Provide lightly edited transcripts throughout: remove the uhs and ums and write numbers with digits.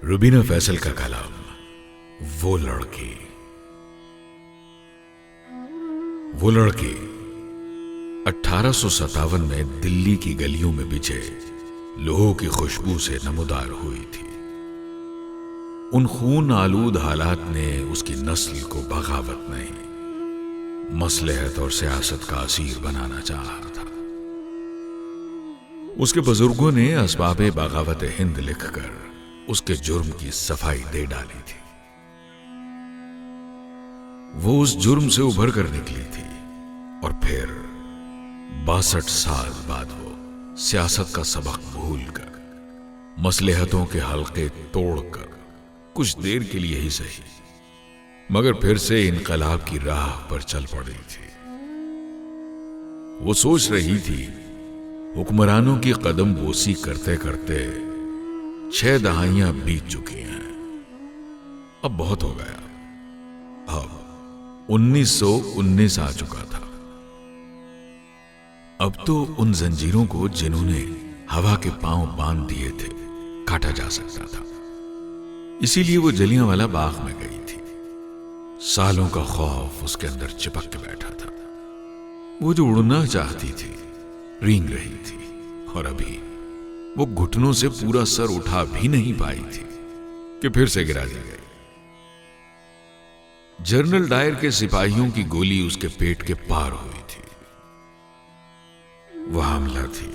روبینہ فیصل کا کلام وہ لڑکی وہ لڑکی 1857 میں دلی کی گلیوں میں بچھے لوہوں کی خوشبو سے نمودار ہوئی تھی۔ ان خون آلود حالات نے اس کی نسل کو بغاوت نہیں، مصلحت اور سیاست کا اسیر بنانا چاہا تھا۔ اس کے بزرگوں نے اسباب بغاوت ہند لکھ کر اس کے جرم کی صفائی دے ڈالی تھی۔ وہ اس جرم سے ابھر کر نکلی تھی اور پھر 62 سال بعد وہ سیاست کا سبق بھول کر، مصلحتوں کے حلقے توڑ کر، کچھ دیر کے لیے ہی صحیح مگر پھر سے انقلاب کی راہ پر چل پڑی تھی۔ وہ سوچ رہی تھی حکمرانوں کی قدم بوسی کرتے کرتے 6 دہائیاں بیت چکی ہیں، اب بہت ہو گیا۔ اب 1919 آ چکا تھا۔ اب تو ان زنجیروں کو جنہوں نے ہوا کے پاؤں باندھ دیے تھے کاٹا جا سکتا تھا۔ اسی لیے وہ جلیانوالہ باغ میں گئی تھی۔ سالوں کا خوف اس کے اندر چپک کے بیٹھا تھا۔ وہ جو اڑنا چاہتی تھی رینگ رہی تھی، اور ابھی وہ گھٹنوں سے پورا سر اٹھا بھی نہیں پائی تھی کہ پھر سے گرا دی گئی۔ جنرل ڈائر کے سپاہیوں کی گولی اس کے پیٹ کے پار ہوئی تھی۔ وہ حاملہ تھی۔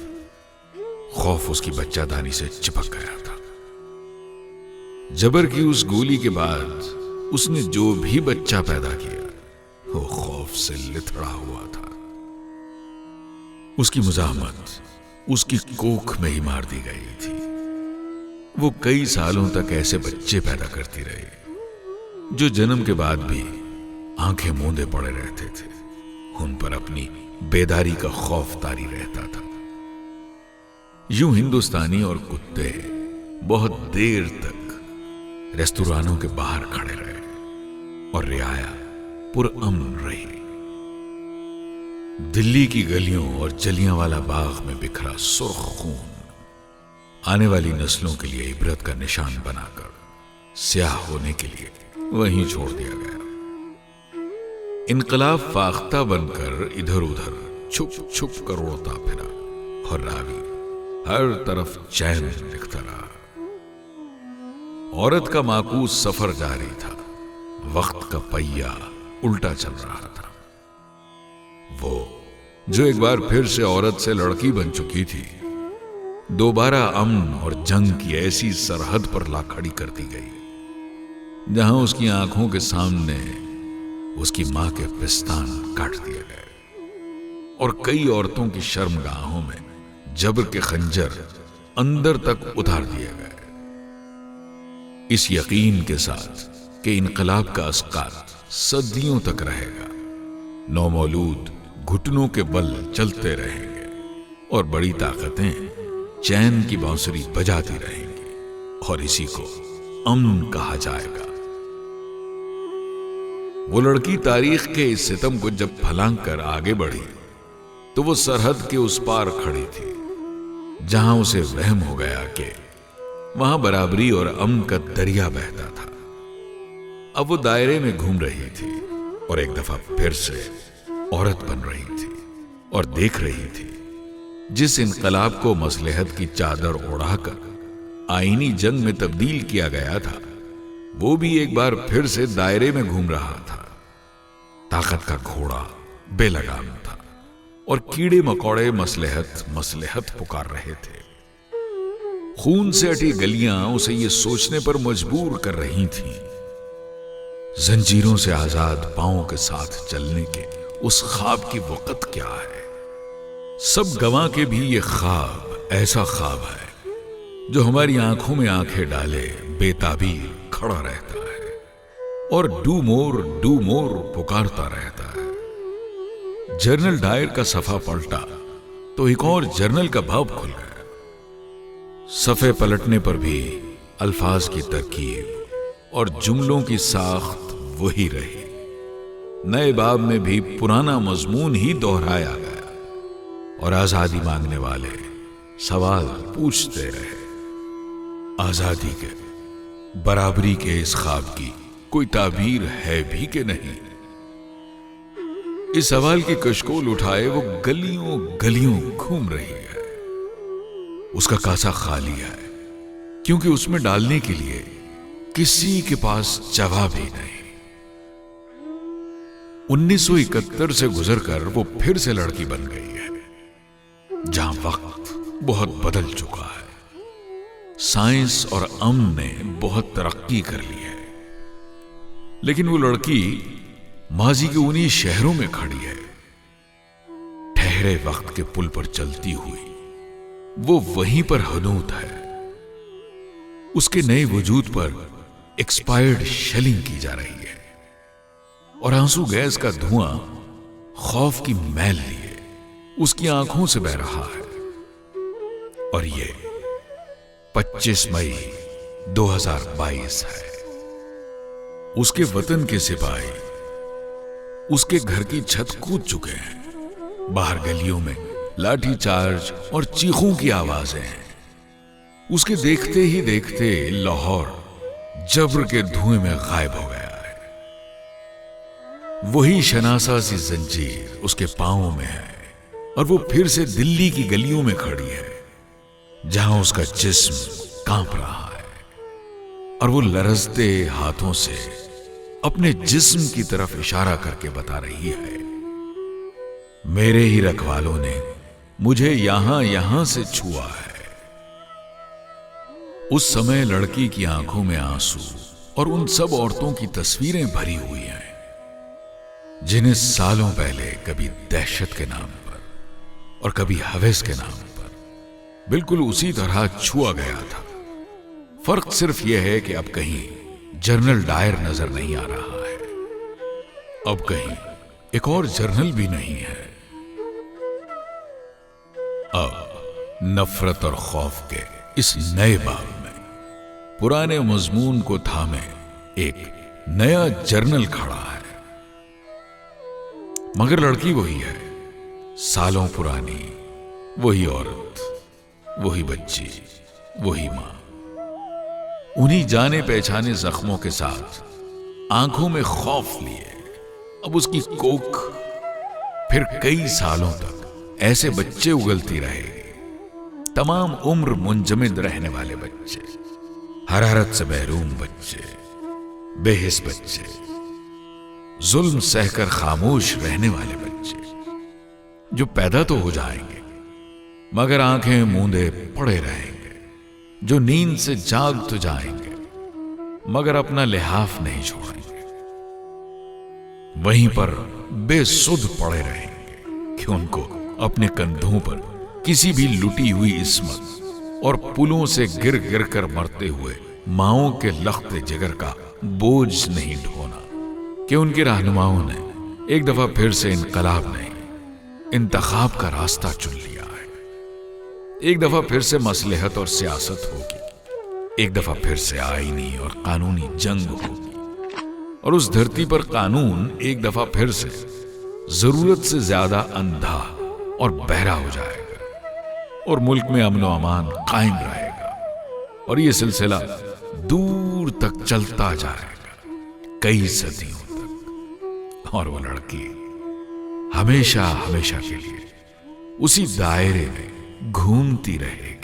خوف اس کی بچہ دانی سے چپک گیا تھا۔ جبر کی اس گولی کے بعد اس نے جو بھی بچہ پیدا کیا وہ خوف سے لتھڑا ہوا تھا۔ اس کی مزاحمت اس کی کوکھ میں ہی مار دی گئی تھی۔ وہ کئی سالوں تک ایسے بچے پیدا کرتی رہی جو جنم کے بعد بھی آنکھیں موندے پڑے رہتے تھے، ان پر اپنی بیداری کا خوف طاری رہتا تھا۔ یوں ہندوستانی اور کتے بہت دیر تک ریستورانوں کے باہر کھڑے رہے اور رعایا پرامن رہی۔ دلی کی گلیوں اور جلیانوالہ باغ میں بکھرا سرخ خون آنے والی نسلوں کے لیے عبرت کا نشان بنا کر سیاہ ہونے کے لیے وہیں چھوڑ دیا گیا۔ انقلاب فاختہ بن کر ادھر ادھر چھپ چھپ کر اڑتا پھرا اور راوی ہر طرف چین لکھتا رہا۔ عورت کا معکوس سفر جاری تھا، وقت کا پہیہ الٹا چل رہا تھا۔ وہ جو ایک بار پھر سے عورت سے لڑکی بن چکی تھی، دوبارہ امن اور جنگ کی ایسی سرحد پر لا کھڑی کر دی گئی جہاں اس کی آنکھوں کے سامنے اس کی ماں کے پستان کاٹ دیے گئے اور کئی عورتوں کی شرمگاہوں میں جبر کے خنجر اندر تک اتار دیے گئے، اس یقین کے ساتھ کہ انقلاب کا اسقاط صدیوں تک رہے گا۔ نومولود گھٹنوں کے بل چلتے رہیں گے اور بڑی طاقتیں چین کی بانسری بجاتی رہیں گی اور اسی کو امن کہا جائے گا۔ وہ لڑکی تاریخ کے اس ستم کو جب پھلانگ کر آگے بڑھی تو وہ سرحد کے اس پار کھڑی تھی جہاں اسے وہم ہو گیا کہ وہاں برابری اور امن کا دریا بہتا تھا۔ اب وہ دائرے میں گھوم رہی تھی اور ایک دفعہ پھر سے عورت بن رہی تھی اور دیکھ رہی تھی جس انقلاب کو مصلحت کی چادر اڑا کر آئینی جنگ میں تبدیل کیا گیا تھا، وہ بھی ایک بار پھر سے دائرے میں گھوم رہا تھا۔ طاقت کا گھوڑا بے لگام تھا اور کیڑے مکوڑے مصلحت مصلحت پکار رہے تھے۔ خون سے اٹی گلیاں اسے یہ سوچنے پر مجبور کر رہی تھیں، زنجیروں سے آزاد پاؤں کے ساتھ چلنے کے اس خواب کی وقت کیا ہے۔ سب گواں کے بھی یہ خواب ایسا خواب ہے جو ہماری آنکھوں میں آنکھیں ڈالے بے تعبیر کھڑا رہتا ہے اور ڈو مور پکارتا رہتا ہے۔ جنرل ڈائر کا صفحہ پلٹا تو ایک اور جنرل کا باب کھل گیا۔ صفحے پلٹنے پر بھی الفاظ کی ترکیب اور جملوں کی ساخت وہی رہی۔ نئے باب میں بھی پرانا مضمون ہی دہرایا گیا اور آزادی مانگنے والے سوال پوچھتے رہے۔ آزادی کے برابری کے اس خواب کی کوئی تعبیر ہے بھی کہ نہیں؟ اس سوال کی کشکول اٹھائے وہ گلیوں گلیوں گھوم رہی ہے۔ اس کا کاسا خالی ہے، کیونکہ اس میں ڈالنے کے لیے کسی کے پاس جواب ہی نہیں۔ 1971 سے گزر کر وہ پھر سے لڑکی بن گئی ہے، جہاں وقت بہت بدل چکا ہے، سائنس اور امن نے بہت ترقی کر لی ہے، لیکن وہ لڑکی ماضی کے انہی شہروں میں کھڑی ہے، ٹھہرے وقت کے پل پر چلتی ہوئی۔ وہ وہیں پر حنوط ہے، اس کے نئے وجود پر ایکسپائرڈ شیلنگ کی جا رہی ہے، اور آنسو گیس کا دھواں خوف کی میل لیے اس کی آنکھوں سے بہہ رہا ہے۔ اور یہ 25 مئی 2022 ہے۔ اس کے وطن کے سپاہی اس کے گھر کی چھت کود چکے ہیں، باہر گلیوں میں لاٹھی چارج اور چیخوں کی آوازیں ہیں۔ اس کے دیکھتے ہی دیکھتے لاہور جبر کے دھوئیں میں غائب ہو گیا ہے۔ وہی شناسا سی زنجیر اس کے پاؤں میں ہے، اور وہ پھر سے دلی کی گلیوں میں کھڑی ہے، جہاں اس کا جسم کانپ رہا ہے، اور وہ لرزتے ہاتھوں سے اپنے جسم کی طرف اشارہ کر کے بتا رہی ہے، میرے ہی رکھوالوں نے مجھے یہاں یہاں سے چھوا ہے۔ اس سمے لڑکی کی آنکھوں میں آنسو اور ان سب عورتوں کی تصویریں بھری ہوئی ہیں جنہیں سالوں پہلے کبھی دہشت کے نام پر اور کبھی ہوس کے نام پر بالکل اسی طرح چھوا گیا تھا۔ فرق صرف یہ ہے کہ اب کہیں جنرل ڈائر نظر نہیں آ رہا ہے، اب کہیں ایک اور جنرل بھی نہیں ہے۔ اب نفرت اور خوف کے اس نئے باب میں پرانے مضمون کو تھامے ایک نیا جرنل کھڑا ہے، مگر لڑکی وہی ہے، سالوں پرانی، وہی عورت، وہی بچی، وہی ماں، انہی جانے پہچانے زخموں کے ساتھ آنکھوں میں خوف لیے اب اس کی کوکھ پھر کئی سالوں تک ایسے بچے اگلتی رہے گی، تمام عمر منجمد رہنے والے بچے، حرارت سے محروم بچے، بے حس بچے، ظلم سہ کر خاموش رہنے والے بچے، جو پیدا تو ہو جائیں گے مگر آنکھیں موندے پڑے رہیں گے، جو نیند سے جاگ تو جائیں گے مگر اپنا لحاف نہیں چھوڑیں گے، وہیں پر بے سدھ پڑے رہیں گے کہ ان کو اپنے کندھوں پر کسی بھی لٹی ہوئی عصمت اور پلوں سے گر گر کر مرتے ہوئے ماؤں کے لخت جگر کا بوجھ نہیں ڈھونا، کہ ان کے رہنماؤں نے ایک دفعہ پھر سے انقلاب نہیں، انتخاب کا راستہ چن لیا ہے، ایک دفعہ پھر سے مصلحت اور سیاست ہوگی، ایک دفعہ پھر سے آئینی اور قانونی جنگ ہوگی، اور اس دھرتی پر قانون ایک دفعہ پھر سے ضرورت سے زیادہ اندھا اور بہرا ہو جائے گا، اور ملک میں امن و امان قائم رہے گا، اور یہ سلسلہ دور تک چلتا جائے گا، کئی صدیوں تک، اور وہ لڑکی ہمیشہ ہمیشہ کے لیے اسی دائرے میں گھومتی رہے گی۔